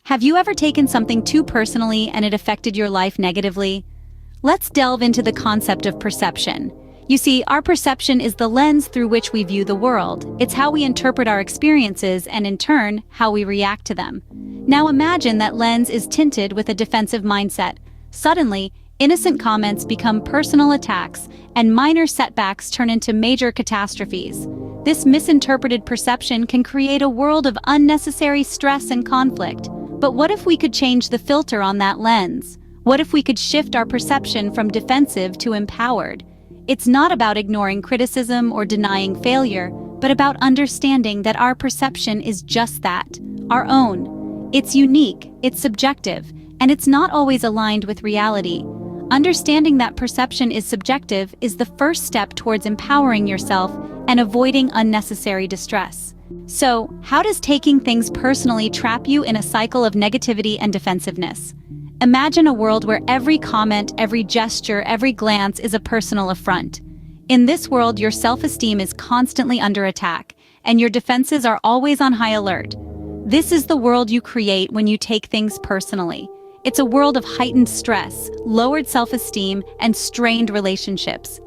Have you ever taken something too personally and it affected your life negatively? Let's delve into the concept of perception. You see, our perception is the lens through which we view the world. It's how we interpret our experiences and, in turn, how we react to them. Now imagine that lens is tinted with a defensive mindset. Suddenly, innocent comments become personal attacks, and minor setbacks turn into major catastrophes. This misinterpreted perception can create a world of unnecessary stress and conflict. But what if we could change the filter on that lens? What if we could shift our perception from defensive to empowered? It's not about ignoring criticism or denying failure, but about understanding that our perception is just that, our own. It's unique, it's subjective, and it's not always aligned with reality. Understanding that perception is subjective is the first step towards empowering yourself and avoiding unnecessary distress. So, how does taking things personally trap you in a cycle of negativity and defensiveness? Imagine a world where every comment, every gesture, every glance is a personal affront. In this world, your self-esteem is constantly under attack, and your defenses are always on high alert. This is the world you create when you take things personally. It's a world of heightened stress, lowered self-esteem, and strained relationships.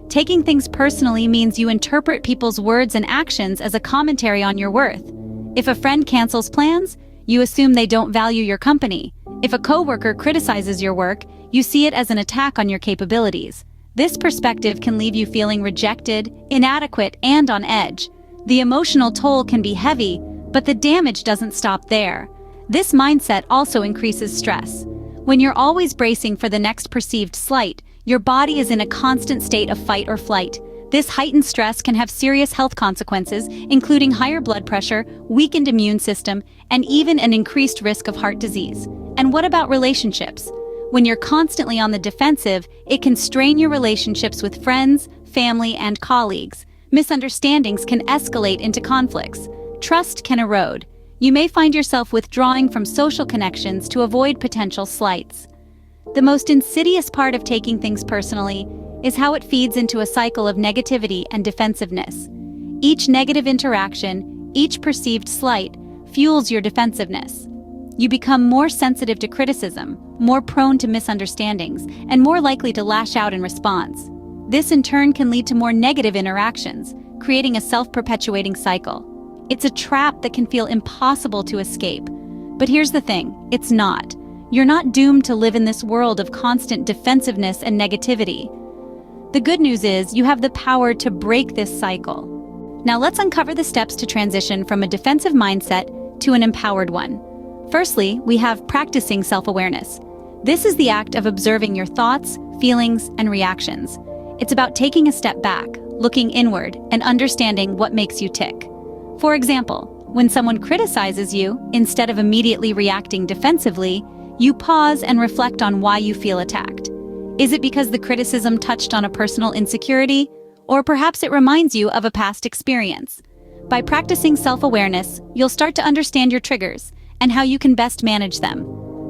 Taking things personally means you interpret people's words and actions as a commentary on your worth. If a friend cancels plans, you assume they don't value your company. If a coworker criticizes your work, you see it as an attack on your capabilities. This perspective can leave you feeling rejected, inadequate, and on edge. The emotional toll can be heavy, but the damage doesn't stop there. This mindset also increases stress. When you're always bracing for the next perceived slight, your body is in a constant state of fight or flight. This heightened stress can have serious health consequences, including higher blood pressure, weakened immune system, and even an increased risk of heart disease. And what about relationships? When you're constantly on the defensive, it can strain your relationships with friends, family, and colleagues. Misunderstandings can escalate into conflicts. Trust can erode. You may find yourself withdrawing from social connections to avoid potential slights. The most insidious part of taking things personally is how it feeds into a cycle of negativity and defensiveness. Each negative interaction, each perceived slight, fuels your defensiveness. You become more sensitive to criticism, more prone to misunderstandings, and more likely to lash out in response. This in turn can lead to more negative interactions, creating a self-perpetuating cycle. It's a trap that can feel impossible to escape. But here's the thing, it's not. You're not doomed to live in this world of constant defensiveness and negativity. The good news is you have the power to break this cycle. Now let's uncover the steps to transition from a defensive mindset to an empowered one. Firstly, we have practicing self-awareness. This is the act of observing your thoughts, feelings, and reactions. It's about taking a step back, looking inward, and understanding what makes you tick. For example, when someone criticizes you, instead of immediately reacting defensively, you pause and reflect on why you feel attacked. Is it because the criticism touched on a personal insecurity? Or perhaps it reminds you of a past experience? By practicing self-awareness, you'll start to understand your triggers and how you can best manage them.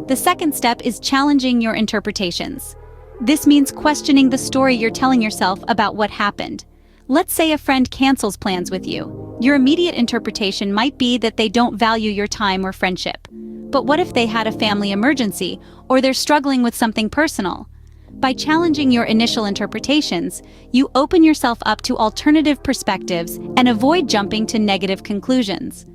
The second step is challenging your interpretations. This means questioning the story you're telling yourself about what happened. Let's say a friend cancels plans with you. Your immediate interpretation might be that they don't value your time or friendship. But what if they had a family emergency, or they're struggling with something personal? By challenging your initial interpretations, you open yourself up to alternative perspectives and avoid jumping to negative conclusions.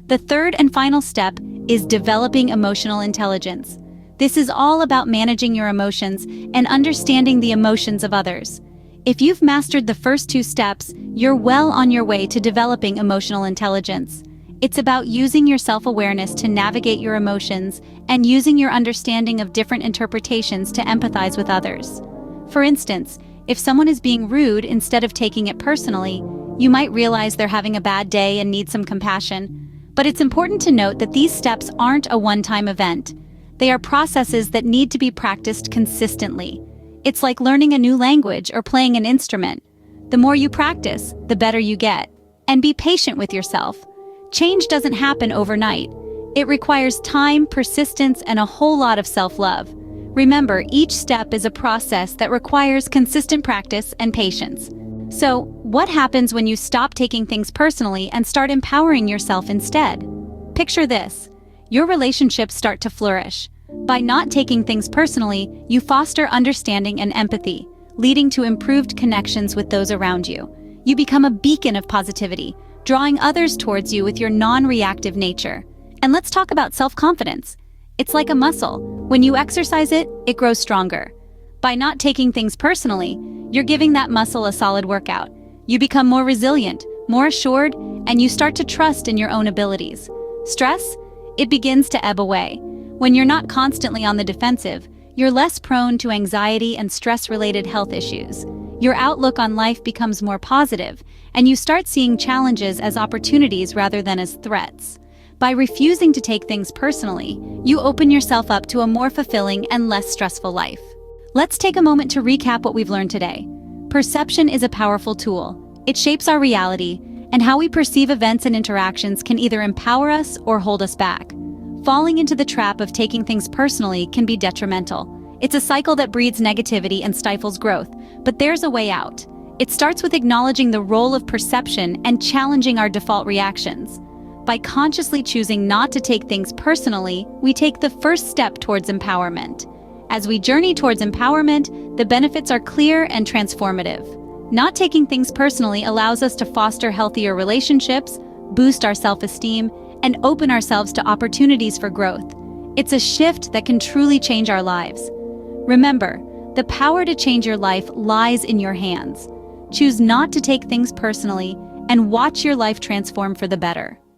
The third and final step is developing emotional intelligence. This is all about managing your emotions and understanding the emotions of others. If you've mastered the first two steps, you're well on your way to developing emotional intelligence. It's about using your self-awareness to navigate your emotions and using your understanding of different interpretations to empathize with others. For instance, if someone is being rude instead of taking it personally, you might realize they're having a bad day and need some compassion. But it's important to note that these steps aren't a one-time event. They are processes that need to be practiced consistently. It's like learning a new language or playing an instrument. The more you practice, the better you get. And be patient with yourself. Change doesn't happen overnight. It requires time, persistence, and a whole lot of self-love. Remember, each step is a process that requires consistent practice and patience. So, what happens when you stop taking things personally and start empowering yourself instead? Picture this. your relationships start to flourish. By not taking things personally, you foster understanding and empathy, leading to improved connections with those around you. You become a beacon of positivity, drawing others towards you with your non-reactive nature. And let's talk about self-confidence. It's like a muscle. When you exercise it, it grows stronger. By not taking things personally, you're giving that muscle a solid workout. You become more resilient, more assured, and you start to trust in your own abilities. Stress? It begins to ebb away. When you're not constantly on the defensive, you're less prone to anxiety and stress-related health issues. Your outlook on life becomes more positive, and you start seeing challenges as opportunities rather than as threats. By refusing to take things personally, you open yourself up to a more fulfilling and less stressful life. Let's take a moment to recap what we've learned today. Perception is a powerful tool. It shapes our reality, and how we perceive events and interactions can either empower us or hold us back. Falling into the trap of taking things personally can be detrimental. It's a cycle that breeds negativity and stifles growth, but there's a way out. It starts with acknowledging the role of perception and challenging our default reactions. By consciously choosing not to take things personally, we take the first step towards empowerment. As we journey towards empowerment, the benefits are clear and transformative. Not taking things personally allows us to foster healthier relationships, boost our self-esteem, and open ourselves to opportunities for growth. It's a shift that can truly change our lives. Remember, the power to change your life lies in your hands. Choose not to take things personally and watch your life transform for the better.